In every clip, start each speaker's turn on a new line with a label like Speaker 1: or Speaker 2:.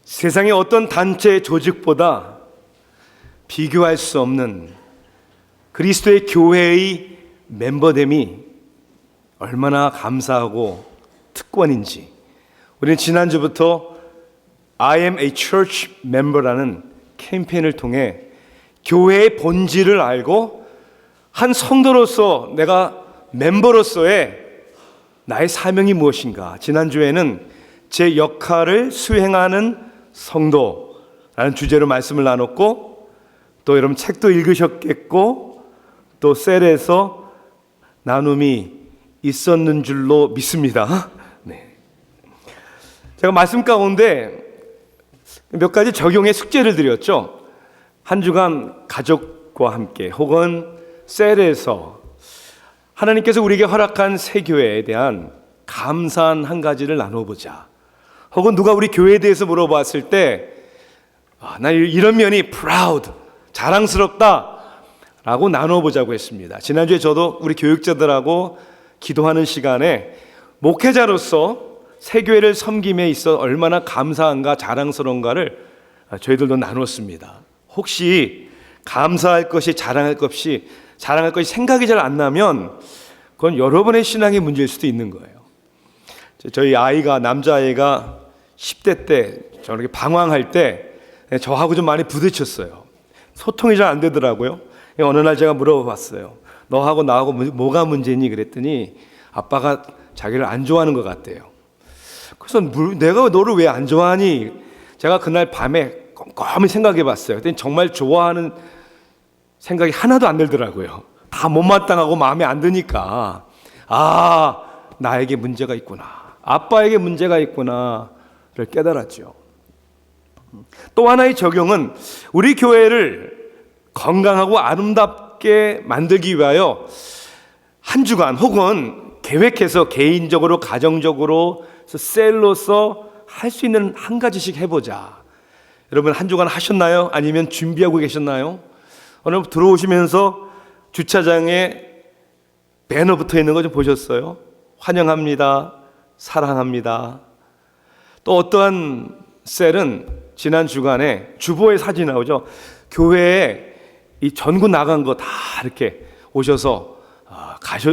Speaker 1: 세상의 어떤 단체 조직보다 비교할 수 없는 그리스도의 교회의 멤버됨이 얼마나 감사하고 특권인지 우리는 지난주부터 I am a church member라는 캠페인을 통해 교회의 본질을 알고 한 성도로서 내가 멤버로서의 나의 사명이 무엇인가, 지난주에는 제 역할을 수행하는 성도라는 주제로 말씀을 나눴고, 또 여러분 책도 읽으셨겠고 또 셀에서 나눔이 있었는 줄로 믿습니다. 네. 제가 말씀 가운데 몇 가지 적용의 숙제를 드렸죠. 한 주간 가족과 함께 혹은 셀에서 하나님께서 우리에게 허락한 새 교회에 대한 감사한 한 가지를 나눠보자. 혹은 누가 우리 교회에 대해서 물어봤을 때 나 이런 면이 proud, 자랑스럽다 라고 나눠보자고 했습니다. 지난주에 저도 우리 교육자들하고 기도하는 시간에 목회자로서 새 교회를 섬김에 있어 얼마나 감사한가 자랑스러운가를 저희들도 나눴습니다. 혹시 감사할 것이 자랑할 것이 생각이 잘 안 나면 그건 여러분의 신앙의 문제일 수도 있는 거예요. 저희 아이가, 남자아이가 10대 때 저렇게 방황할 때 저하고 좀 많이 부딪혔어요. 소통이 잘 안 되더라고요. 어느 날 제가 물어봤어요. 너하고 나하고 뭐가 문제니? 그랬더니 아빠가 자기를 안 좋아하는 것 같대요. 그래서 내가 너를 왜 안 좋아하니? 제가 그날 밤에 꼼꼼히 생각해 봤어요. 그랬더니 정말 좋아하는 생각이 하나도 안 들더라고요. 다 못마땅하고 마음에 안 드니까 나에게 문제가 있구나, 아빠에게 문제가 있구나를 깨달았죠. 또 하나의 적용은 우리 교회를 건강하고 아름답게 만들기 위하여 한 주간 혹은 계획해서 개인적으로 가정적으로 셀로서 할 수 있는 한 가지씩 해보자. 여러분 한 주간 하셨나요? 아니면 준비하고 계셨나요? 오늘 들어오시면서 주차장에 배너 붙어 있는 거 좀 보셨어요? 환영합니다, 사랑합니다. 또 어떠한 셀은 지난 주간에 주보에 사진 나오죠. 교회에 이 전구 나간 거 다 이렇게 오셔서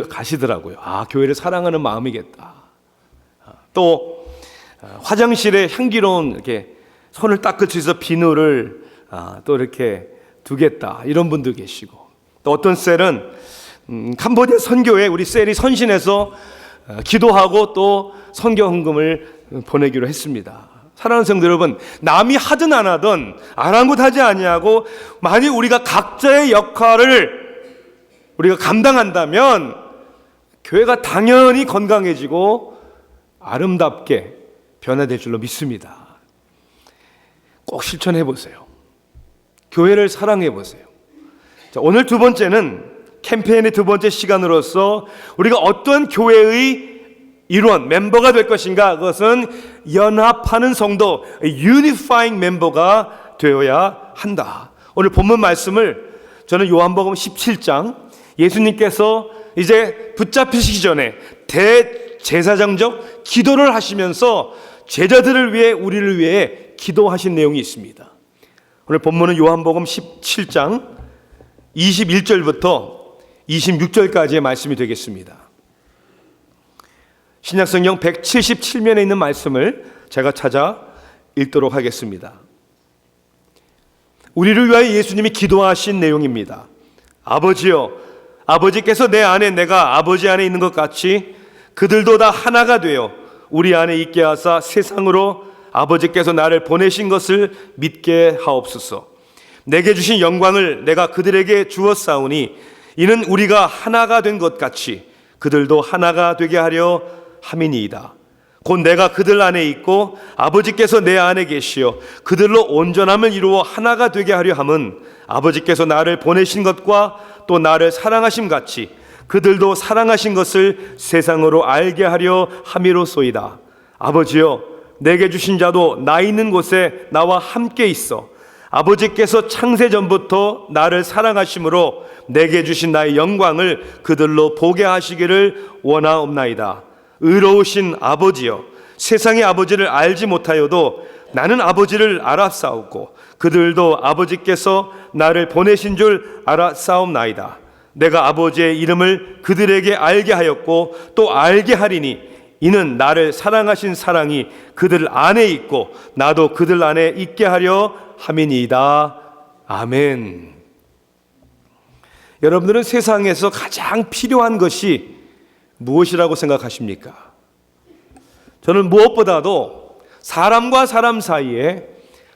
Speaker 1: 가시더라고요. 교회를 사랑하는 마음이겠다. 또 화장실에 향기로운 이렇게 손을 닦을 수 있어 비누를 또 이렇게 두겠다, 이런 분도 계시고, 또 어떤 셀은 캄보디아 선교회 우리 셀이 선신해서 기도하고 또 선교 헌금을 보내기로 했습니다. 사랑하는 성도 여러분, 남이 하든 안 하든 아랑곳하지 아니하고 만약 우리가 각자의 역할을 우리가 감당한다면 교회가 당연히 건강해지고 아름답게 변화될 줄로 믿습니다. 꼭 실천해 보세요. 교회를 사랑해 보세요. 자, 오늘 두 번째는 캠페인의 두 번째 시간으로서 우리가 어떤 교회의 일원, 멤버가 될 것인가, 그것은 연합하는 성도, unifying 멤버가 되어야 한다. 오늘 본문 말씀을 저는 요한복음 17장, 예수님께서 이제 붙잡히시기 전에 대제사장적 기도를 하시면서 제자들을 위해, 우리를 위해 기도하신 내용이 있습니다. 오늘 본문은 요한복음 17장 21절부터 26절까지의 말씀이 되겠습니다. 신약성경 177면에 있는 말씀을 제가 찾아 읽도록 하겠습니다. 우리를 위하여 예수님이 기도하신 내용입니다. 아버지여, 아버지께서 내 안에 내가 아버지 안에 있는 것 같이 그들도 다 하나가 되어 우리 안에 있게 하사 세상으로 아버지께서 나를 보내신 것을 믿게 하옵소서. 내게 주신 영광을 내가 그들에게 주었사오니 이는 우리가 하나가 된 것 같이 그들도 하나가 되게 하려 함이니이다. 곧 내가 그들 안에 있고 아버지께서 내 안에 계시어 그들로 온전함을 이루어 하나가 되게 하려 함은 아버지께서 나를 보내신 것과 또 나를 사랑하심 같이 그들도 사랑하신 것을 세상으로 알게 하려 함이로소이다. 아버지여, 내게 주신 자도 나 있는 곳에 나와 함께 있어 아버지께서 창세전부터 나를 사랑하심으로 내게 주신 나의 영광을 그들로 보게 하시기를 원하옵나이다. 의로우신 아버지여, 세상의 아버지를 알지 못하여도 나는 아버지를 알아싸웠고 그들도 아버지께서 나를 보내신 줄 알아싸움나이다. 내가 아버지의 이름을 그들에게 알게 하였고 또 알게 하리니 이는 나를 사랑하신 사랑이 그들 안에 있고 나도 그들 안에 있게 하려 함이니이다. 아멘. 여러분들은 세상에서 가장 필요한 것이 무엇이라고 생각하십니까? 저는 무엇보다도 사람과 사람 사이에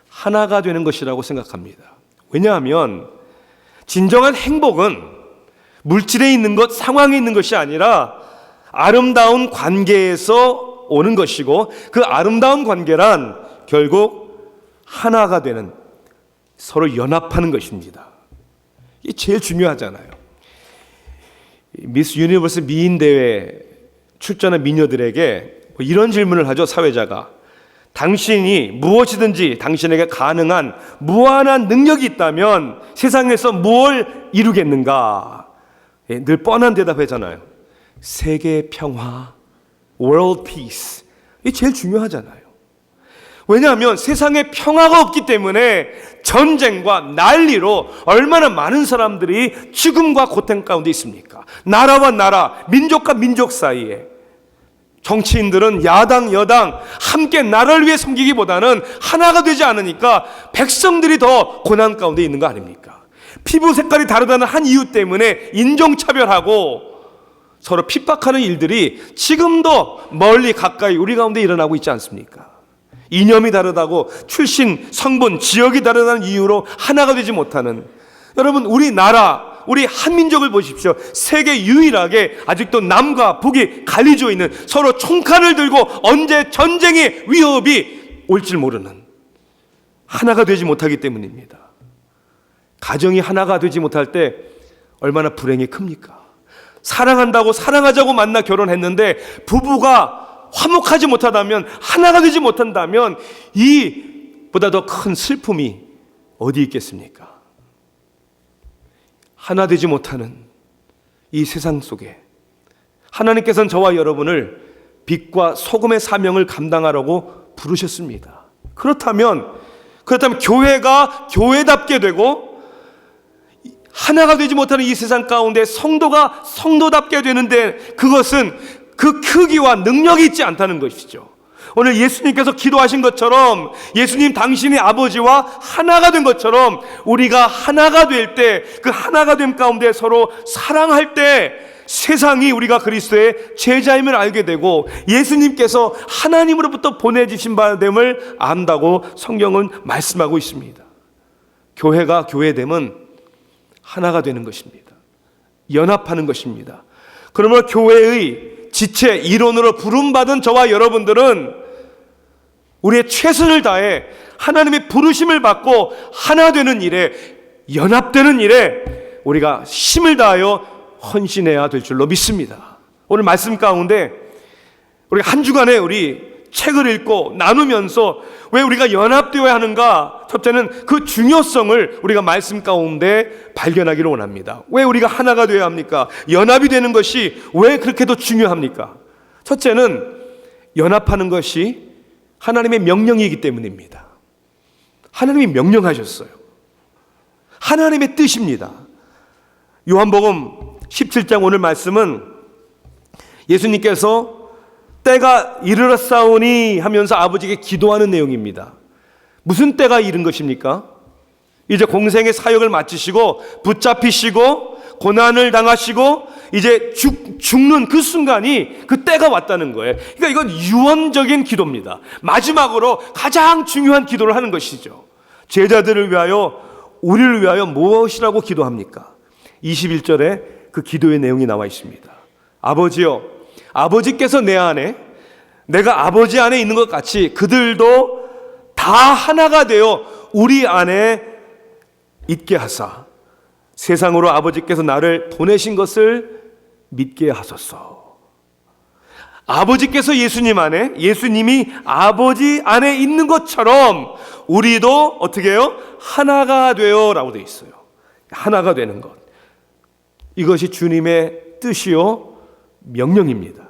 Speaker 1: 하나가 되는 것이라고 생각합니다. 왜냐하면 진정한 행복은 물질에 있는 것, 상황에 있는 것이 아니라 아름다운 관계에서 오는 것이고, 그 아름다운 관계란 결국 하나가 되는, 서로 연합하는 것입니다. 이게 제일 중요하잖아요. 미스 유니버스 미인 대회 출전한 미녀들에게 이런 질문을 하죠. 사회자가 당신이 무엇이든지 당신에게 가능한 무한한 능력이 있다면 세상에서 무엇을 이루겠는가? 늘 뻔한 대답하잖아요. 세계 평화, world peace. 이게 제일 중요하잖아요. 왜냐하면 세상에 평화가 없기 때문에 전쟁과 난리로 얼마나 많은 사람들이 죽음과 고통 가운데 있습니까? 나라와 나라, 민족과 민족 사이에 정치인들은 야당, 여당 함께 나라를 위해 섬기기보다는 하나가 되지 않으니까 백성들이 더 고난 가운데 있는 거 아닙니까? 피부 색깔이 다르다는 한 이유 때문에 인종차별하고 서로 핍박하는 일들이 지금도 멀리 가까이 우리 가운데 일어나고 있지 않습니까? 이념이 다르다고 출신, 성분, 지역이 다르다는 이유로 하나가 되지 못하는, 여러분 우리나라, 우리 한민족을 보십시오. 세계 유일하게 아직도 남과 북이 갈리져 있는, 서로 총칼을 들고 언제 전쟁의 위협이 올지 모르는, 하나가 되지 못하기 때문입니다. 가정이 하나가 되지 못할 때 얼마나 불행이 큽니까? 사랑한다고 사랑하자고 만나 결혼했는데 부부가 화목하지 못하다면, 하나가 되지 못한다면 이보다 더 큰 슬픔이 어디 있겠습니까? 하나 되지 못하는 이 세상 속에 하나님께서는 저와 여러분을 빛과 소금의 사명을 감당하라고 부르셨습니다. 그렇다면 교회가 교회답게 되고 하나가 되지 못하는 이 세상 가운데 성도가 성도답게 되는데, 그것은 그 크기와 능력이 있지 않다는 것이죠. 오늘 예수님께서 기도하신 것처럼, 예수님 당신의 아버지와 하나가 된 것처럼 우리가 하나가 될 때, 그 하나가 됨 가운데 서로 사랑할 때 세상이 우리가 그리스도의 제자임을 알게 되고 예수님께서 하나님으로부터 보내주신 바됨을 안다고 성경은 말씀하고 있습니다. 교회가 교회됨은 하나가 되는 것입니다. 연합하는 것입니다. 그러므로 교회의 지체, 일원으로 부름받은 저와 여러분들은 우리의 최선을 다해 하나님의 부르심을 받고 하나 되는 일에, 연합되는 일에 우리가 힘을 다하여 헌신해야 될 줄로 믿습니다. 오늘 말씀 가운데 우리 한 주간에 우리 책을 읽고 나누면서 왜 우리가 연합되어야 하는가? 첫째는 그 중요성을 우리가 말씀 가운데 발견하기를 원합니다. 왜 우리가 하나가 되어야 합니까? 연합이 되는 것이 왜 그렇게도 중요합니까? 첫째는 연합하는 것이 하나님의 명령이기 때문입니다. 하나님이 명령하셨어요. 하나님의 뜻입니다. 요한복음 17장 오늘 말씀은 예수님께서 때가 이르렀사오니 하면서 아버지께 기도하는 내용입니다. 무슨 때가 이른 것입니까? 이제 공생의 사역을 마치시고 붙잡히시고 고난을 당하시고 이제 죽는 그 순간이, 그 때가 왔다는 거예요. 그러니까 이건 유언적인 기도입니다. 마지막으로 가장 중요한 기도를 하는 것이죠. 제자들을 위하여, 우리를 위하여 무엇이라고 기도합니까? 21절에 그 기도의 내용이 나와 있습니다. 아버지여, 아버지께서 내 안에, 내가 아버지 안에 있는 것 같이 그들도 다 하나가 되어 우리 안에 있게 하사 세상으로 아버지께서 나를 보내신 것을 믿게 하소서. 아버지께서 예수님 안에, 예수님이 아버지 안에 있는 것처럼 우리도 어떻게 해요? 하나가 되어 라고 되어 있어요. 하나가 되는 것, 이것이 주님의 뜻이요 명령입니다.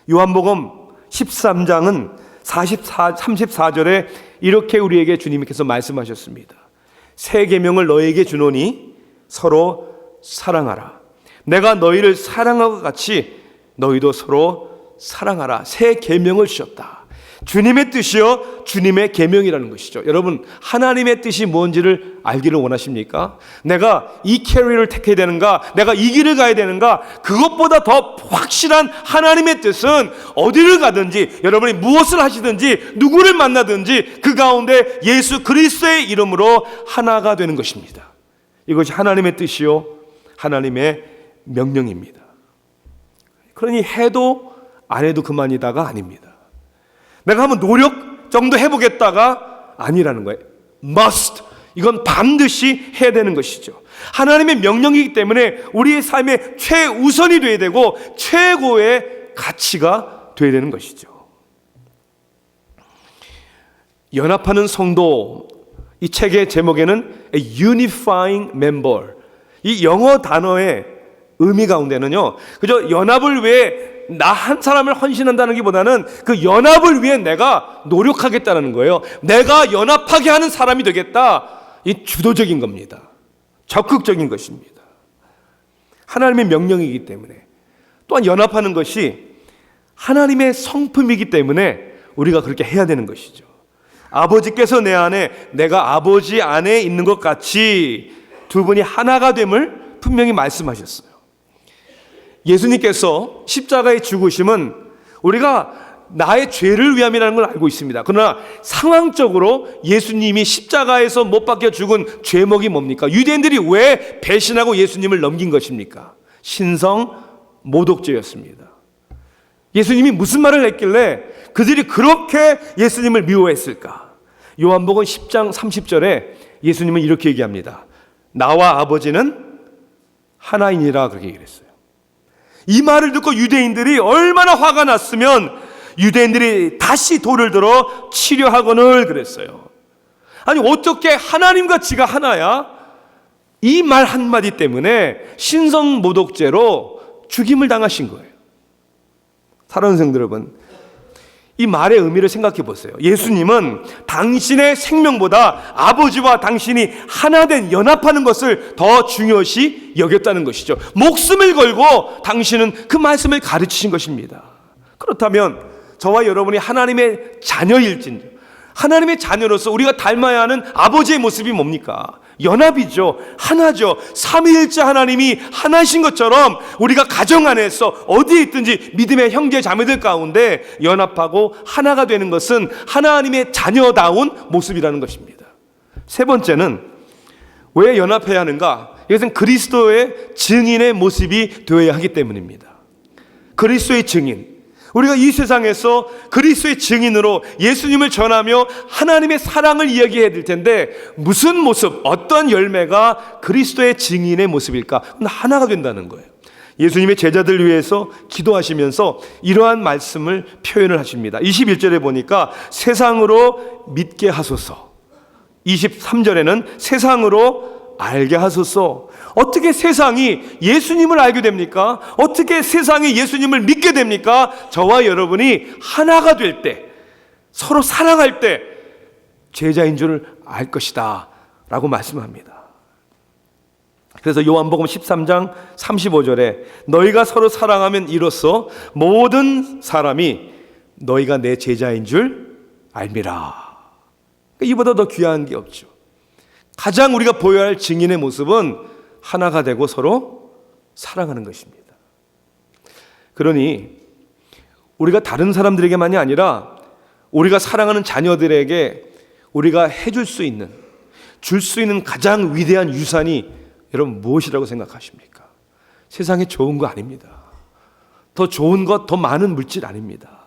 Speaker 1: 요한복음 13장은 34절에 이렇게 우리에게 주님께서 말씀하셨습니다. 새 계명을 너에게 주노니 서로 사랑하라. 내가 너희를 사랑한 것 같이 너희도 서로 사랑하라. 새 계명을 주셨다. 주님의 뜻이요 주님의 계명이라는 것이죠. 여러분, 하나님의 뜻이 뭔지를 알기를 원하십니까? 내가 이 캐리어를 택해야 되는가? 내가 이 길을 가야 되는가? 그것보다 더 확실한 하나님의 뜻은 어디를 가든지, 여러분이 무엇을 하시든지, 누구를 만나든지 그 가운데 예수 그리스도의 이름으로 하나가 되는 것입니다. 이것이 하나님의 뜻이요 하나님의 명령입니다. 그러니 해도 안 해도 그만이다가 아닙니다. 내가 한번 노력 정도 해보겠다가 아니라는 거예요. must. 이건 반드시 해야 되는 것이죠. 하나님의 명령이기 때문에 우리의 삶의 최우선이 되어야 되고 최고의 가치가 되어야 되는 것이죠. 연합하는 성도, 이 책의 제목에는 A Unifying Member, 이 영어 단어의 의미 가운데는요, 그저 연합을 위해 나 한 사람을 헌신한다는 것보다는 그 연합을 위해 내가 노력하겠다는 거예요. 내가 연합하게 하는 사람이 되겠다. 이 주도적인 겁니다. 적극적인 것입니다. 하나님의 명령이기 때문에, 또한 연합하는 것이 하나님의 성품이기 때문에 우리가 그렇게 해야 되는 것이죠. 아버지께서 내 안에, 내가 아버지 안에 있는 것 같이 두 분이 하나가 됨을 분명히 말씀하셨어요. 예수님께서 십자가의 죽으심은 우리가 나의 죄를 위함이라는 걸 알고 있습니다. 그러나 상황적으로 예수님이 십자가에서 못 박혀 죽은 죄목이 뭡니까? 유대인들이 왜 배신하고 예수님을 넘긴 것입니까? 신성 모독죄였습니다. 예수님이 무슨 말을 했길래 그들이 그렇게 예수님을 미워했을까? 요한복음 10장 30절에 예수님은 이렇게 얘기합니다. 나와 아버지는 하나이니라, 그렇게 얘기했어요. 이 말을 듣고 유대인들이 얼마나 화가 났으면 유대인들이 다시 돌을 들어 치려하거늘 그랬어요. 아니, 어떻게 하나님과 지가 하나야? 이 말 한마디 때문에 신성모독죄로 죽임을 당하신 거예요. 사랑하는 성도 여러분, 이 말의 의미를 생각해 보세요. 예수님은 당신의 생명보다 아버지와 당신이 하나 된, 연합하는 것을 더 중요시 여겼다는 것이죠. 목숨을 걸고 당신은 그 말씀을 가르치신 것입니다. 그렇다면 저와 여러분이 하나님의 자녀일진데, 하나님의 자녀로서 우리가 닮아야 하는 아버지의 모습이 뭡니까? 연합이죠. 하나죠. 삼위일체 하나님이 하나신 것처럼 우리가 가정 안에서 어디에 있든지 믿음의 형제 자매들 가운데 연합하고 하나가 되는 것은 하나님의 자녀다운 모습이라는 것입니다. 세 번째는 왜 연합해야 하는가? 이것은 그리스도의 증인의 모습이 되어야 하기 때문입니다. 그리스도의 증인, 우리가 이 세상에서 그리스도의 증인으로 예수님을 전하며 하나님의 사랑을 이야기해야 될 텐데, 무슨 모습, 어떤 열매가 그리스도의 증인의 모습일까? 하나가 된다는 거예요. 예수님의 제자들 위해서 기도하시면서 이러한 말씀을 표현을 하십니다. 21절에 보니까 세상으로 믿게 하소서, 23절에는 세상으로 알게 하소서. 어떻게 세상이 예수님을 알게 됩니까? 어떻게 세상이 예수님을 믿게 됩니까? 저와 여러분이 하나가 될 때, 서로 사랑할 때 제자인 줄 알 것이다 라고 말씀합니다. 그래서 요한복음 13장 35절에 너희가 서로 사랑하면 이로써 모든 사람이 너희가 내 제자인 줄 알미라. 이보다 더 귀한 게 없죠. 가장 우리가 보여야 할 증인의 모습은 하나가 되고 서로 사랑하는 것입니다. 그러니 우리가 다른 사람들에게만이 아니라 우리가 사랑하는 자녀들에게 우리가 해줄 수 있는, 줄 수 있는 가장 위대한 유산이 여러분 무엇이라고 생각하십니까? 세상에 좋은 거 아닙니다. 더 좋은 것, 더 많은 물질 아닙니다.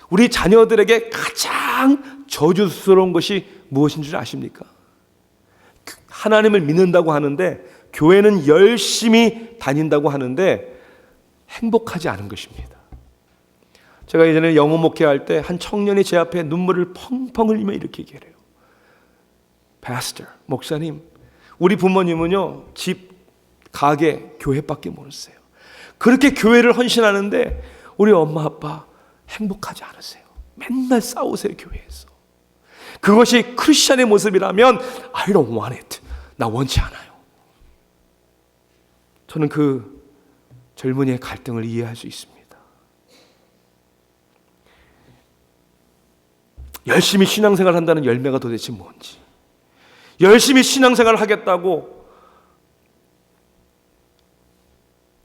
Speaker 1: 우리 자녀들에게 가장 저주스러운 것이 무엇인 줄 아십니까? 하나님을 믿는다고 하는데, 교회는 열심히 다닌다고 하는데 행복하지 않은 것입니다. 제가 예전에 영어 목회할 때 한 청년이 제 앞에 눈물을 펑펑 흘리며 이렇게 얘기해요. Pastor, 목사님, 우리 부모님은요 집, 가게, 교회밖에 모르세요. 그렇게 교회를 헌신하는데 우리 엄마 아빠 행복하지 않으세요. 맨날 싸우세요, 교회에서. 그것이 크리스천의 모습이라면 I don't want it. 나 원치 않아요. 저는 그 젊은이의 갈등을 이해할 수 있습니다. 열심히 신앙생활 한다는 열매가 도대체 뭔지, 열심히 신앙생활을 하겠다고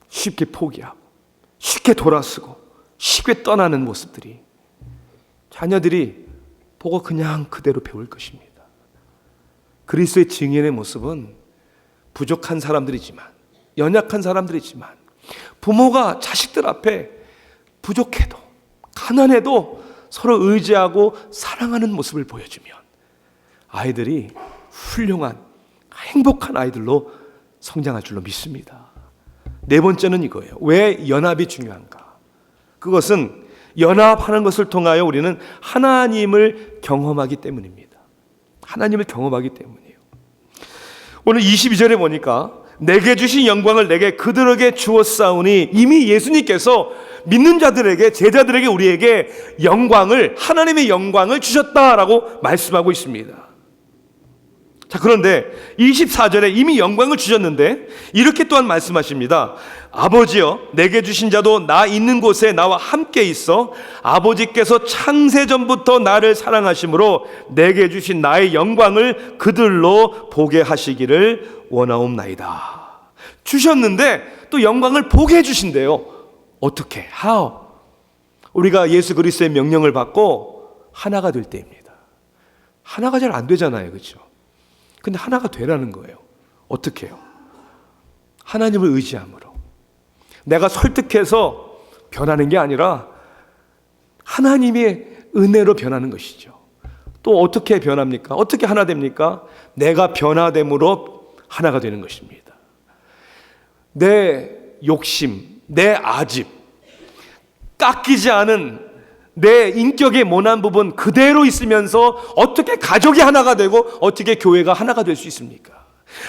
Speaker 1: 쉽게 포기하고 쉽게 돌아서고 쉽게 떠나는 모습들이 자녀들이 보고 그냥 그대로 배울 것입니다. 그리스도의 증인의 모습은 부족한 사람들이지만, 연약한 사람들이지만, 부모가 자식들 앞에 부족해도 가난해도 서로 의지하고 사랑하는 모습을 보여주면 아이들이 훌륭한 행복한 아이들로 성장할 줄로 믿습니다. 네 번째는 이거예요. 왜 연합이 중요한가? 그것은 연합하는 것을 통하여 우리는 하나님을 경험하기 때문입니다. 하나님을 경험하기 때문이에요. 오늘 22절에 보니까 내게 주신 영광을 내게 그들에게 주었사오니, 이미 예수님께서 믿는 자들에게, 제자들에게, 우리에게 영광을, 하나님의 영광을 주셨다라고 말씀하고 있습니다. 자, 그런데 24절에 이미 영광을 주셨는데 이렇게 또한 말씀하십니다. 아버지여, 내게 주신 자도 나 있는 곳에 나와 함께 있어 아버지께서 창세전부터 나를 사랑하심으로 내게 주신 나의 영광을 그들로 보게 하시기를 원하옵나이다. 주셨는데 또 영광을 보게 해주신대요. 어떻게? How? 우리가 예수 그리스도의 명령을 받고 하나가 될 때입니다. 하나가 잘 안 되잖아요, 그렇죠? 근데 하나가 되라는 거예요. 어떻게 해요? 하나님을 의지함으로. 내가 설득해서 변하는 게 아니라 하나님의 은혜로 변하는 것이죠. 또 어떻게 변합니까? 어떻게 하나 됩니까? 내가 변화됨으로 하나가 되는 것입니다. 내 욕심, 내 아집, 깎이지 않은 내 인격의 모난 부분 그대로 있으면서 어떻게 가족이 하나가 되고 어떻게 교회가 하나가 될 수 있습니까?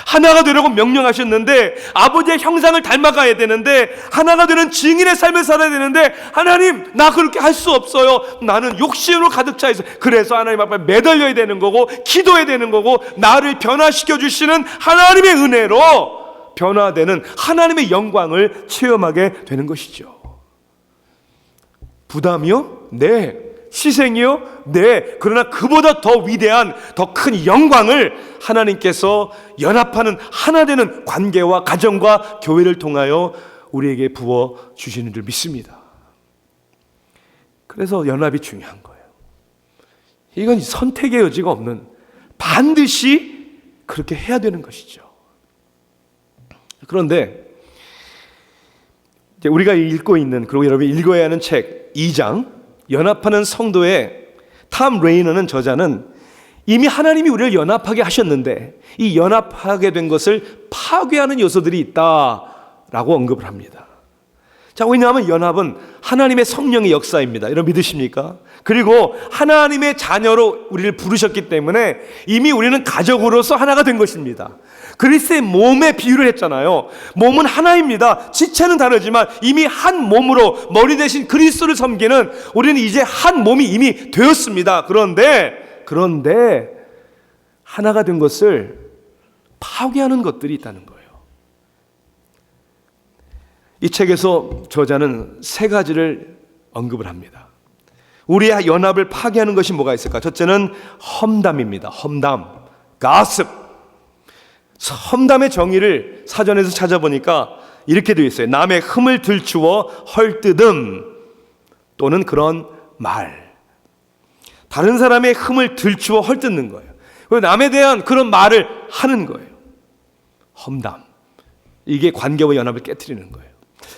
Speaker 1: 하나가 되려고 명령하셨는데, 아버지의 형상을 닮아가야 되는데, 하나가 되는 증인의 삶을 살아야 되는데, 하나님, 나 그렇게 할 수 없어요. 나는 욕심으로 가득 차 있어요. 그래서 하나님 앞에 매달려야 되는 거고 기도해야 되는 거고, 나를 변화시켜 주시는 하나님의 은혜로 변화되는 하나님의 영광을 체험하게 되는 것이죠. 부담이요? 네. 희생이요? 네. 그러나 그보다 더 위대한, 더 큰 영광을 하나님께서 연합하는 하나 되는 관계와 가정과 교회를 통하여 우리에게 부어 주시는 줄 믿습니다. 그래서 연합이 중요한 거예요. 이건 선택의 여지가 없는, 반드시 그렇게 해야 되는 것이죠. 그런데 우리가 읽고 있는, 그리고 여러분이 읽어야 하는 책 2장 연합하는 성도의 탐 레이너는 저자는 이미 하나님이 우리를 연합하게 하셨는데 이 연합하게 된 것을 파괴하는 요소들이 있다라고 언급을 합니다. 자, 왜냐하면 연합은 하나님의 성령의 역사입니다. 여러분 믿으십니까? 그리고 하나님의 자녀로 우리를 부르셨기 때문에 이미 우리는 가족으로서 하나가 된 것입니다. 그리스도의 몸에 비유를 했잖아요. 몸은 하나입니다. 지체는 다르지만 이미 한 몸으로 머리 대신 그리스도를 섬기는 우리는 이제 한 몸이 이미 되었습니다. 그런데 하나가 된 것을 파괴하는 것들이 있다는 거예요. 이 책에서 저자는 세 가지를 언급을 합니다. 우리의 연합을 파괴하는 것이 뭐가 있을까? 첫째는 험담입니다. 험담, 가십. 험담의 정의를 사전에서 찾아보니까 이렇게 되어 있어요. 남의 흠을 들추어 헐뜯음 또는 그런 말. 다른 사람의 흠을 들추어 헐뜯는 거예요. 그리고 남에 대한 그런 말을 하는 거예요. 험담. 이게 관계와 연합을 깨트리는 거예요.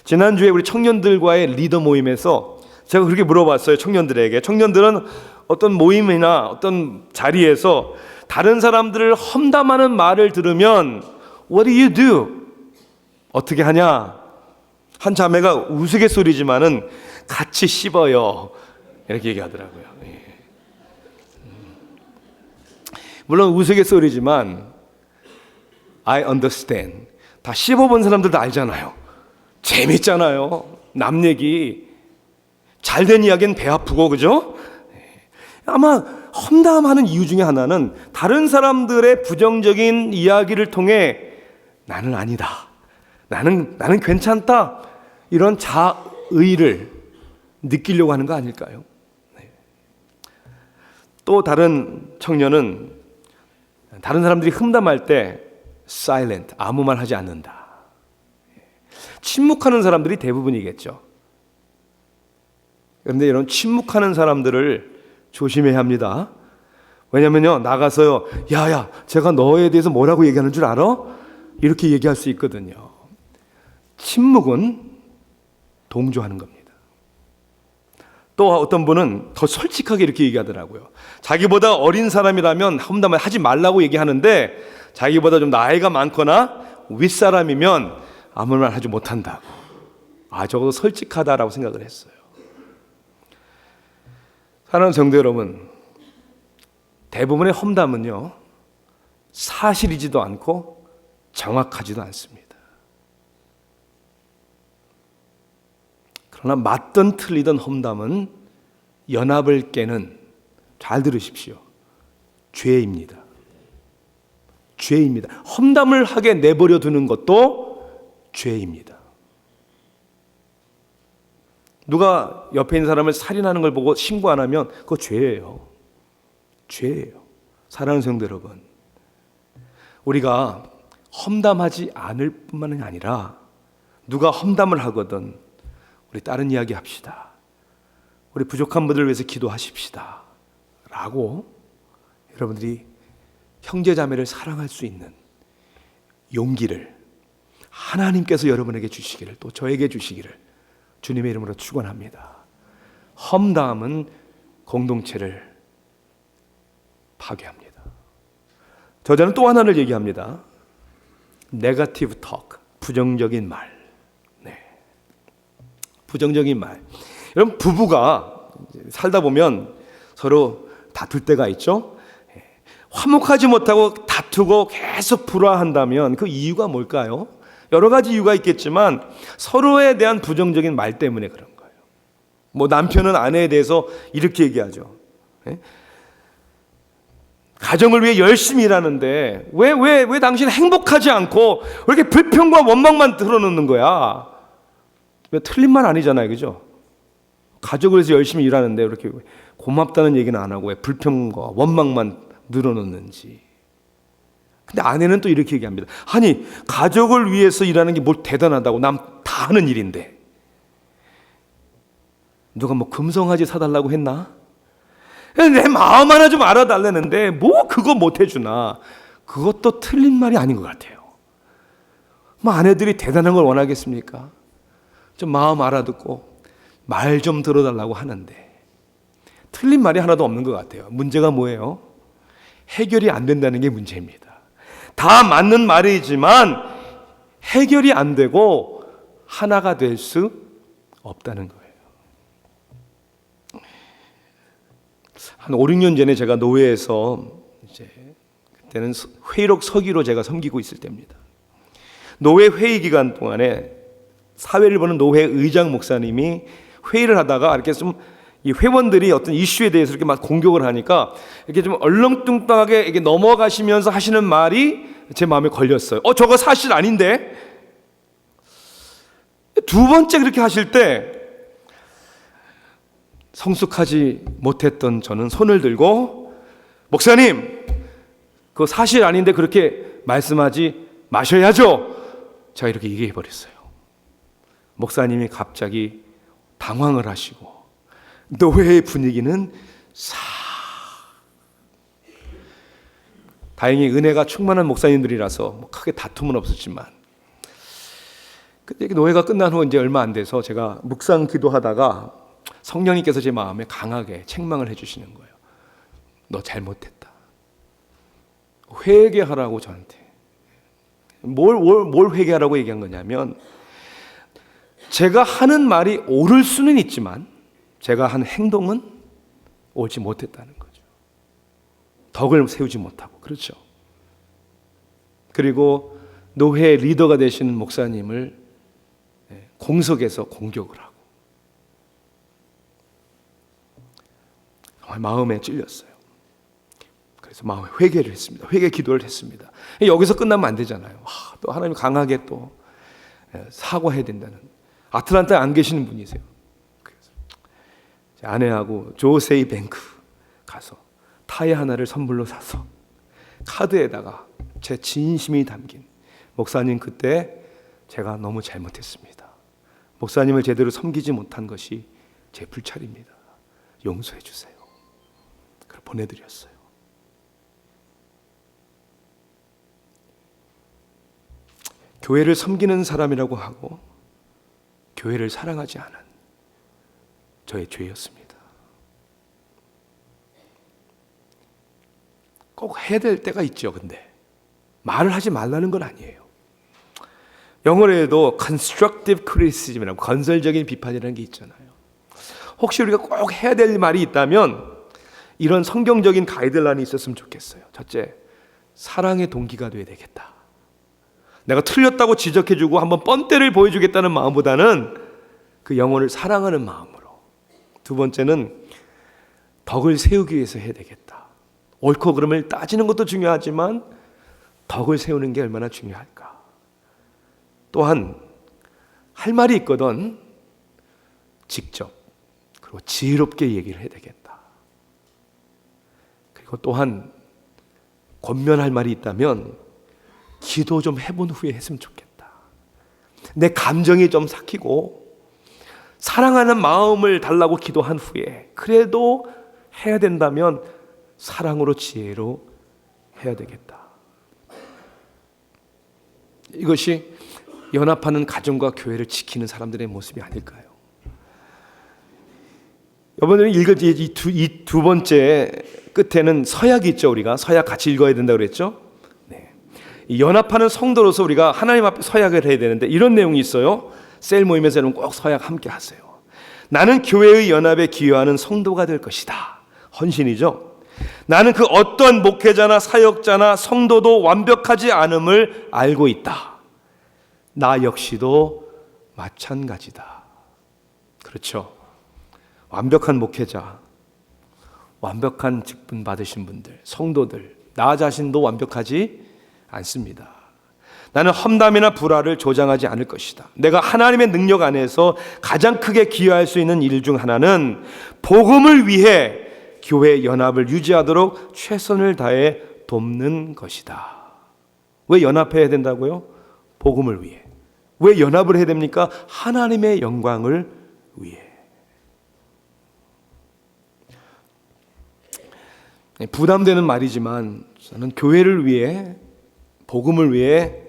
Speaker 1: 지난주에 우리 청년들과의 리더 모임에서 제가 그렇게 물어봤어요. 청년들에게. 청년들은 어떤 모임이나 어떤 자리에서 다른 사람들을 험담하는 말을 들으면 What do you do? 어떻게 하냐? 한 자매가 우스갯소리지만은 같이 씹어요. 이렇게 얘기하더라고요. 물론 우스갯소리지만 I understand. 다 씹어본 사람들도 알잖아요. 재밌잖아요. 남 얘기. 잘된 이야기는 배 아프고, 그죠? 아마 험담하는 이유 중에 하나는 다른 사람들의 부정적인 이야기를 통해 나는 아니다, 나는 괜찮다, 이런 자의를 느끼려고 하는 거 아닐까요? 또 다른 청년은 다른 사람들이 험담할 때 silent, 아무 말 하지 않는다. 침묵하는 사람들이 대부분이겠죠. 그런데 이런 침묵하는 사람들을 조심해야 합니다. 왜냐면요, 나가서요, 야야, 제가 너에 대해서 뭐라고 얘기하는 줄 알아? 이렇게 얘기할 수 있거든요. 침묵은 동조하는 겁니다. 또 어떤 분은 더 솔직하게 이렇게 얘기하더라고요. 자기보다 어린 사람이라면 험담을 하지 말라고 얘기하는데 자기보다 좀 나이가 많거나 윗사람이면 아무 말 하지 못한다고. 적어도 솔직하다라고 생각을 했어요. 사랑하는 성도 여러분, 대부분의 험담은요, 사실이지도 않고 정확하지도 않습니다. 그러나 맞든 틀리든 험담은 연합을 깨는, 잘 들으십시오, 죄입니다. 죄입니다. 험담을 하게 내버려 두는 것도 죄입니다. 누가 옆에 있는 사람을 살인하는 걸 보고 신고 안 하면 그거 죄예요. 죄예요. 사랑하는 성도 여러분, 우리가 험담하지 않을 뿐만 아니라 누가 험담을 하거든 우리 다른 이야기 합시다, 우리 부족한 분들을 위해서 기도하십시다 라고 여러분들이 형제자매를 사랑할 수 있는 용기를 하나님께서 여러분에게 주시기를, 또 저에게 주시기를 주님의 이름으로 축원합니다. 험담은 공동체를 파괴합니다. 저자는 또 하나를 얘기합니다. 네거티브 톡, 부정적인 말. 네. 부정적인 말. 여러분, 부부가 살다 보면 서로 다툴 때가 있죠. 화목하지 못하고 다투고 계속 불화한다면 그 이유가 뭘까요? 여러 가지 이유가 있겠지만 서로에 대한 부정적인 말 때문에 그런 거예요. 뭐 남편은 아내에 대해서 이렇게 얘기하죠. 가정을 위해 열심히 일하는데 왜 당신 행복하지 않고 왜 이렇게 불평과 원망만 드러놓는 거야? 틀린 말 아니잖아요, 그죠? 가족을 위해서 열심히 일하는데 이렇게 고맙다는 얘기는 안 하고 왜 불평과 원망만 늘어놓는지. 근데 아내는 또 이렇게 얘기합니다. 아니, 가족을 위해서 일하는 게 뭘 대단하다고, 남 다 하는 일인데 누가 뭐 금송아지 사달라고 했나? 내 마음 하나 좀 알아달라는데 뭐 그거 못 해주나? 그것도 틀린 말이 아닌 것 같아요. 뭐 아내들이 대단한 걸 원하겠습니까? 좀 마음 알아듣고 말 좀 들어달라고 하는데 틀린 말이 하나도 없는 것 같아요. 문제가 뭐예요? 해결이 안 된다는 게 문제입니다. 다 맞는 말이지만 해결이 안 되고 하나가 될 수 없다는 거예요. 한 5, 6년 전에 제가 노회에서 그때는 회의록 서기로 제가 섬기고 있을 때입니다. 노회 회의 기간 동안에 사회를 보는 노회 의장 목사님이 회의를 하다가 이렇게 좀 이 회원들이 어떤 이슈에 대해서 이렇게 막 공격을 하니까 이렇게 좀 얼렁뚱땅하게 이렇게 넘어가시면서 하시는 말이 제 마음에 걸렸어요. 저거 사실 아닌데? 두 번째 그렇게 하실 때 성숙하지 못했던 저는 손을 들고, 목사님, 그거 사실 아닌데 그렇게 말씀하지 마셔야죠. 제가 이렇게 얘기해 버렸어요. 목사님이 갑자기 당황을 하시고 노회의 분위기는 다행히 은혜가 충만한 목사님들이라서 뭐 크게 다툼은 없었지만, 근데 노회가 끝난 후 이제 얼마 안 돼서 제가 묵상 기도하다가 성령님께서 제 마음에 강하게 책망을 해주시는 거예요. 너 잘못했다. 회개하라고 저한테. 뭘 회개하라고 얘기한 거냐면, 제가 하는 말이 옳을 수는 있지만 제가 한 행동은 옳지 못했다는 거죠. 덕을 세우지 못하고. 그렇죠. 그리고 노회 리더가 되시는 목사님을 공석에서 공격을 하고, 마음에 찔렸어요. 그래서 마음에 회개를 했습니다. 회개 기도를 했습니다. 여기서 끝나면 안 되잖아요. 또 하나님 강하게 또 사과해야 된다는, 아틀란타에 안 계시는 분이세요. 그래서 제 아내하고 조세이 뱅크 가서 타이 하나를 선물로 사서 카드에다가 제 진심이 담긴, 목사님 그때 제가 너무 잘못했습니다. 목사님을 제대로 섬기지 못한 것이 제 불찰입니다. 용서해 주세요. 그걸 보내드렸어요. 교회를 섬기는 사람이라고 하고 교회를 사랑하지 않은 저의 죄였습니다. 꼭 해야 될 때가 있죠. 근데 말을 하지 말라는 건 아니에요. 영어로도 constructive criticism이라고, 건설적인 비판이라는 게 있잖아요. 혹시 우리가 꼭 해야 될 말이 있다면 이런 성경적인 가이드라인이 있었으면 좋겠어요. 첫째, 사랑의 동기가 돼야 되겠다. 내가 틀렸다고 지적해주고 한번 뻔때를 보여주겠다는 마음보다는 그 영혼을 사랑하는 마음으로. 두 번째는 덕을 세우기 위해서 해야 되겠다. 옳고 그름을 따지는 것도 중요하지만 덕을 세우는 게 얼마나 중요할까. 또한 할 말이 있거든 직접 그리고 지혜롭게 얘기를 해야 되겠다. 그리고 또한 권면할 말이 있다면 기도 좀 해본 후에 했으면 좋겠다. 내 감정이 좀 삭히고 사랑하는 마음을 달라고 기도한 후에 그래도 해야 된다면 사랑으로 지혜로 해야 되겠다. 이것이 연합하는 가정과 교회를 지키는 사람들의 모습이 아닐까요? 여러분들이 읽었지, 이 두 번째 끝에는 서약이 있죠. 우리가 서약 같이 읽어야 된다고 그랬죠. 이 연합하는 성도로서 우리가 하나님 앞에 서약을 해야 되는데 이런 내용이 있어요. 셀 모임에서는 꼭 서약 함께 하세요. 나는 교회의 연합에 기여하는 성도가 될 것이다. 헌신이죠. 나는 그 어떤 목회자나 사역자나 성도도 완벽하지 않음을 알고 있다. 나 역시도 마찬가지다. 그렇죠. 완벽한 목회자, 완벽한 직분 받으신 분들, 성도들, 나 자신도 완벽하지 않습니다. 나는 험담이나 불화를 조장하지 않을 것이다. 내가 하나님의 능력 안에서 가장 크게 기여할 수 있는 일 중 하나는 복음을 위해 교회 연합을 유지하도록 최선을 다해 돕는 것이다. 왜 연합해야 된다고요? 복음을 위해. 왜 연합을 해야 됩니까? 하나님의 영광을 위해. 부담되는 말이지만 저는 교회를 위해, 복음을 위해,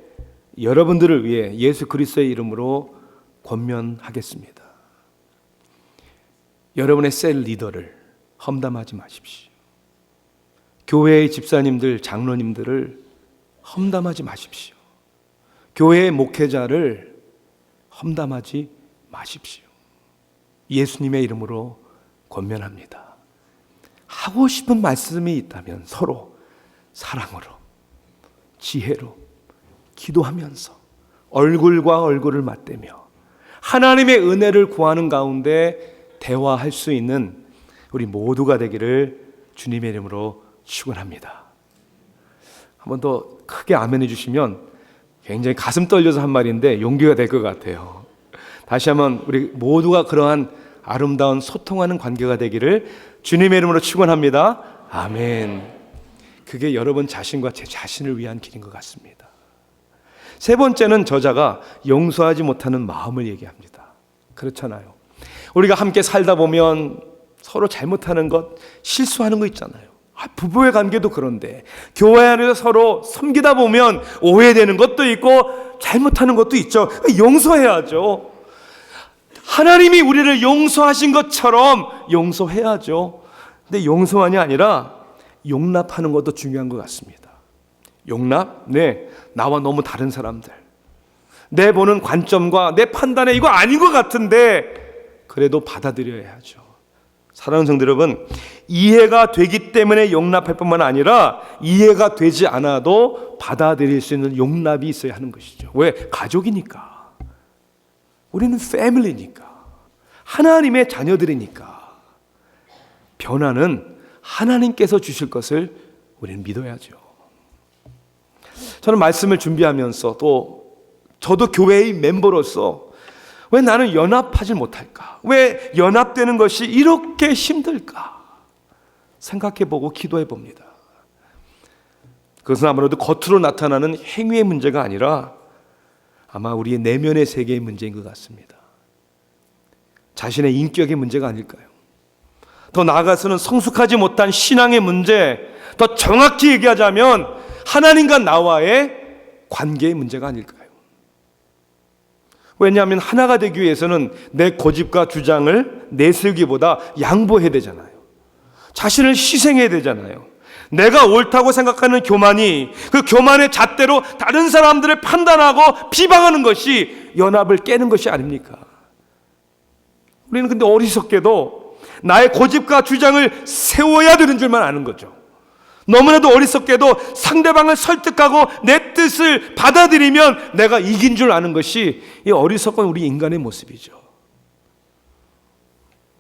Speaker 1: 여러분들을 위해 예수 그리스도의 이름으로 권면하겠습니다. 여러분의 셀 리더를 험담하지 마십시오. 교회의 집사님들, 장로님들을 험담하지 마십시오. 교회의 목회자를 험담하지 마십시오. 예수님의 이름으로 권면합니다. 하고 싶은 말씀이 있다면 서로 사랑으로, 지혜로 기도하면서 얼굴과 얼굴을 맞대며 하나님의 은혜를 구하는 가운데 대화할 수 있는 우리 모두가 되기를 주님의 이름으로 축원합니다. 한 번 더 크게 아멘 해주시면 굉장히 가슴 떨려서 한 말인데 용기가 될 것 같아요. 다시 한번 우리 모두가 그러한 아름다운 소통하는 관계가 되기를 주님의 이름으로 축원합니다. 아멘. 그게 여러분 자신과 제 자신을 위한 길인 것 같습니다. 세 번째는 저자가 용서하지 못하는 마음을 얘기합니다. 그렇잖아요. 우리가 함께 살다 보면 서로 잘못하는 것, 실수하는 거 있잖아요. 부부의 관계도 그런데 교회 안에서 서로 섬기다 보면 오해되는 것도 있고 잘못하는 것도 있죠. 용서해야죠. 하나님이 우리를 용서하신 것처럼 용서해야죠. 근데 용서만이 아니라 용납하는 것도 중요한 것 같습니다. 용납? 네, 나와 너무 다른 사람들, 내 보는 관점과 내 판단에 이거 아닌 것 같은데 그래도 받아들여야 하죠. 사랑하는 성도 여러분, 이해가 되기 때문에 용납할 뿐만 아니라 이해가 되지 않아도 받아들일 수 있는 용납이 있어야 하는 것이죠. 왜? 가족이니까. 우리는 패밀리니까. 하나님의 자녀들이니까. 변화는 하나님께서 주실 것을 우리는 믿어야죠. 저는 말씀을 준비하면서 또 저도 교회의 멤버로서 왜 나는 연합하지 못할까? 왜 연합되는 것이 이렇게 힘들까? 생각해보고 기도해봅니다. 그것은 아무래도 겉으로 나타나는 행위의 문제가 아니라 아마 우리의 내면의 세계의 문제인 것 같습니다. 자신의 인격의 문제가 아닐까요? 더 나아가서는 성숙하지 못한 신앙의 문제, 더 정확히 얘기하자면 하나님과 나와의 관계의 문제가 아닐까요? 왜냐하면 하나가 되기 위해서는 내 고집과 주장을 내세우기보다 양보해야 되잖아요. 자신을 희생해야 되잖아요. 내가 옳다고 생각하는 교만이 그 교만의 잣대로 다른 사람들을 판단하고 비방하는 것이 연합을 깨는 것이 아닙니까? 우리는 근데 어리석게도 나의 고집과 주장을 세워야 되는 줄만 아는 거죠. 너무나도 어리석게도 상대방을 설득하고 내 뜻을 받아들이면 내가 이긴 줄 아는 것이 이 어리석은 우리 인간의 모습이죠.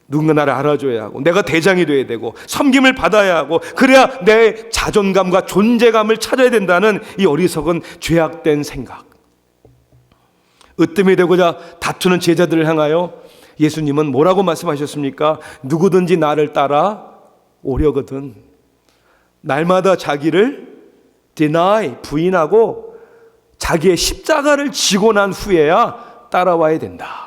Speaker 1: 누군가 나를 알아줘야 하고 내가 대장이 돼야 되고 섬김을 받아야 하고 그래야 내 자존감과 존재감을 찾아야 된다는 이 어리석은 죄악된 생각. 으뜸이 되고자 다투는 제자들을 향하여 예수님은 뭐라고 말씀하셨습니까? 누구든지 나를 따라 오려거든 날마다 자기를 deny, 부인하고 자기의 십자가를 지고 난 후에야 따라와야 된다.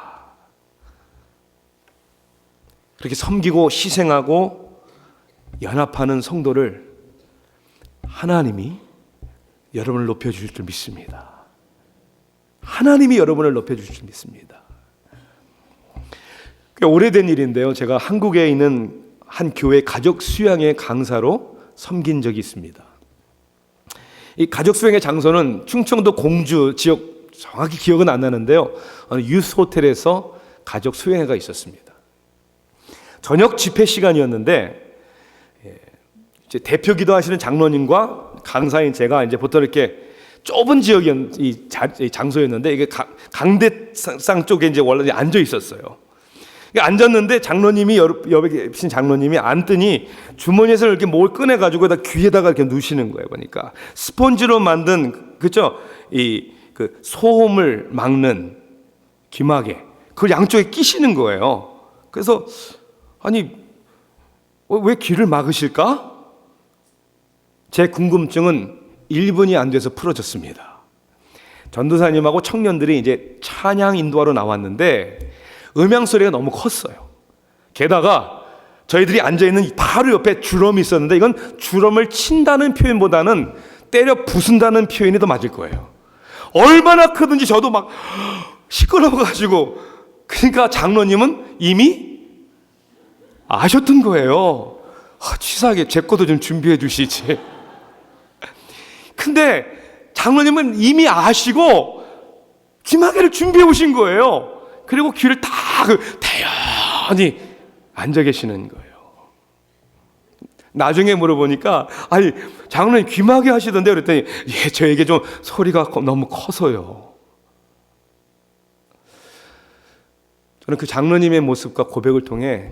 Speaker 1: 그렇게 섬기고 희생하고 연합하는 성도를 하나님이 여러분을 높여주실 줄 믿습니다. 하나님이 여러분을 높여주실 줄 믿습니다. 꽤 오래된 일인데요. 제가 한국에 있는 한 교회 가족 수양의 강사로 섬긴 적이 있습니다. 이 가족 수양의 장소는 충청도 공주 지역, 정확히 기억은 안 나는데요. 어느 유스 호텔에서 가족 수양회가 있었습니다. 저녁 집회 시간이었는데 이제 대표 기도하시는 장로님과 강사인 제가 이제 보통 이렇게 좁은 지역이 이 장소였는데 이게 강대상 쪽에 이제 원래 앉아 있었어요. 앉았는데 장로님이 옆에 계신 장로님이 앉더니 주머니에서 이렇게 뭘 꺼내 가지고 귀에다가 이렇게 누시는 거예요. 보니까 스펀지로 만든 그죠? 이 그 소음을 막는 귀마개 그걸 양쪽에 끼시는 거예요. 그래서 아니 왜 귀를 막으실까? 제 궁금증은 1분이 안 돼서 풀어졌습니다. 전도사님하고 청년들이 이제 찬양 인도하러 나왔는데 음향 소리가 너무 컸어요. 게다가 저희들이 앉아있는 바로 옆에 주럼이 있었는데 이건 주럼을 친다는 표현보다는 때려 부순다는 표현이 더 맞을 거예요. 얼마나 크든지 저도 막 시끄러워가지고 그러니까 장로님은 이미 아셨던 거예요. 치사하게 제 것도 좀 준비해 주시지. 근데 장로님은 이미 아시고 귀마개를 준비해 오신 거예요. 그리고 귀를 다 대연히 앉아 계시는 거예요. 나중에 물어보니까 아니 장로님 귀마개 하시던데 그랬더니 예 저에게 좀 소리가 너무 커서요. 저는 그 장로님의 모습과 고백을 통해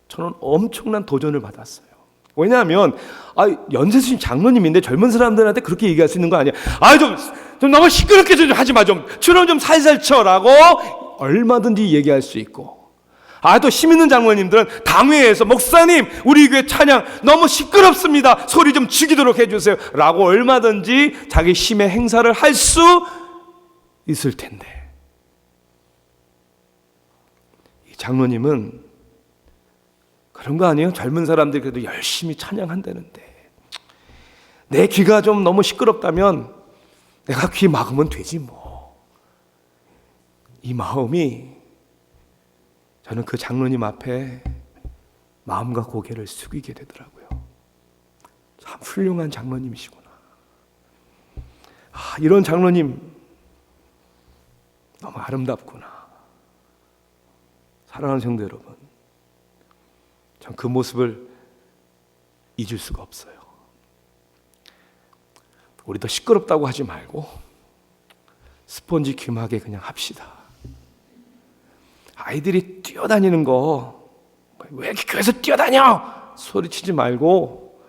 Speaker 1: 저는 엄청난 도전을 받았어요. 왜냐하면 연세 드신 장로님인데 젊은 사람들한테 그렇게 얘기할 수 있는 거 아니야. 좀 너무 시끄럽게 좀 하지 마. 좀 주름 좀 살살 쳐라고 얼마든지 얘기할 수 있고 또 힘 있는 장로님들은 당회에서 목사님 우리 교회 찬양 너무 시끄럽습니다. 소리 좀 죽이도록 해주세요 라고 얼마든지 자기 힘의 행사를 할 수 있을 텐데 이 장로님은 그런 거 아니에요? 젊은 사람들이 그래도 열심히 찬양한다는데 내 귀가 좀 너무 시끄럽다면 내가 귀 막으면 되지 뭐. 이 마음이 저는 그 장로님 앞에 마음과 고개를 숙이게 되더라고요. 참 훌륭한 장로님이시구나. 이런 장로님 너무 아름답구나. 사랑하는 성도 여러분, 전 그 모습을 잊을 수가 없어요. 우리 더 시끄럽다고 하지 말고 스펀지 귀마개 그냥 합시다. 아이들이 뛰어다니는 거 왜 이렇게 교회에서 뛰어다녀? 소리치지 말고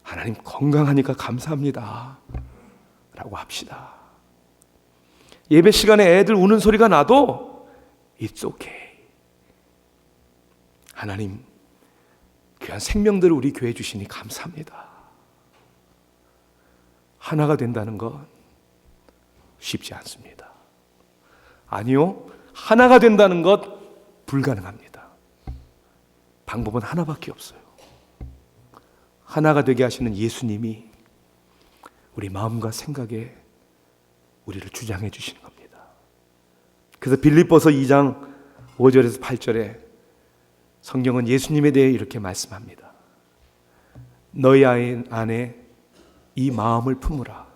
Speaker 1: 하나님 건강하니까 감사합니다 라고 합시다. 예배 시간에 애들 우는 소리가 나도 It's okay. 하나님 귀한 생명들을 우리 교회에 주시니 감사합니다. 하나가 된다는 건 쉽지 않습니다. 아니요, 하나가 된다는 것 불가능합니다. 방법은 하나밖에 없어요. 하나가 되게 하시는 예수님이 우리 마음과 생각에 우리를 주장해 주시는 겁니다. 그래서 빌립보서 2장 5절에서 8절에 성경은 예수님에 대해 이렇게 말씀합니다. 너희 안에 이 마음을 품으라.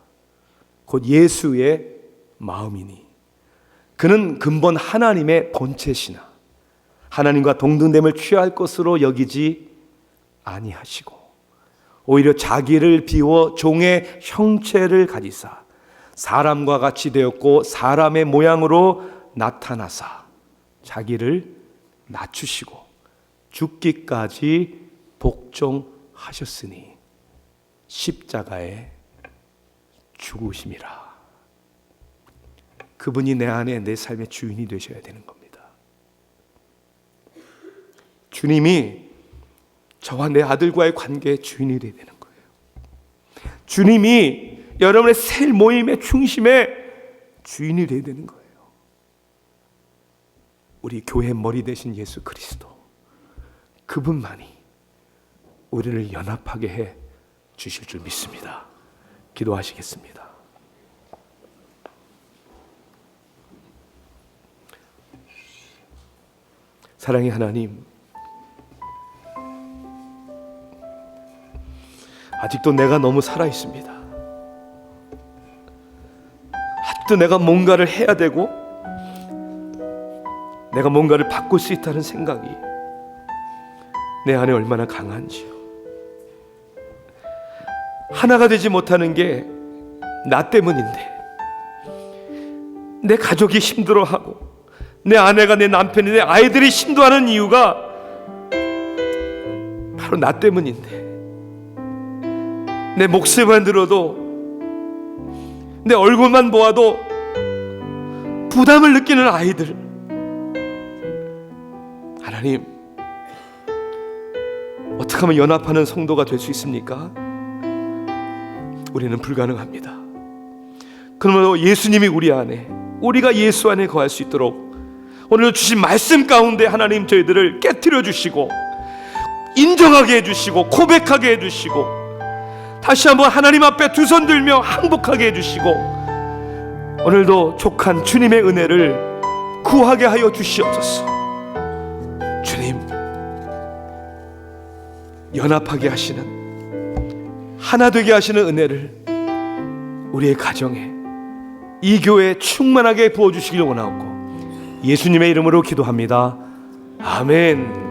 Speaker 1: 곧 예수의 마음이니 그는 근본 하나님의 본체시나 하나님과 동등됨을 취할 것으로 여기지 아니하시고 오히려 자기를 비워 종의 형체를 가지사 사람과 같이 되었고 사람의 모양으로 나타나사 자기를 낮추시고 죽기까지 복종하셨으니 십자가에 죽으심이라. 그분이 내 안에 내 삶의 주인이 되셔야 되는 겁니다. 주님이 저와 내 아들과의 관계의 주인이 되야 되는 거예요. 주님이 여러분의 셀 모임의 중심의 주인이 되야 되는 거예요. 우리 교회 머리 대신 예수 그리스도, 그분만이 우리를 연합하게 해 주실 줄 믿습니다. 기도하시겠습니다. 사랑의 하나님, 아직도 내가 너무 살아있습니다. 아직도 내가 뭔가를 해야 되고 내가 뭔가를 바꿀 수 있다는 생각이 내 안에 얼마나 강한지요. 하나가 되지 못하는 게 나 때문인데 내 가족이 힘들어하고 내 아내가, 내 남편이, 내 아이들이 힘들어하는 이유가 바로 나 때문인데 내 목소리만 들어도 내 얼굴만 보아도 부담을 느끼는 아이들, 하나님 어떻게 하면 연합하는 성도가 될 수 있습니까? 우리는 불가능합니다. 그러므로 예수님이 우리 안에, 우리가 예수 안에 거할 수 있도록 오늘 주신 말씀 가운데 하나님 저희들을 깨트려 주시고 인정하게 해주시고 고백하게 해주시고 다시 한번 하나님 앞에 두 손 들며 항복하게 해주시고 오늘도 족한 주님의 은혜를 구하게 하여 주시옵소서. 주님, 연합하게 하시는, 하나 되게 하시는 은혜를 우리의 가정에, 이 교회에 충만하게 부어주시길 원하옵고 예수님의 이름으로 기도합니다. 아멘.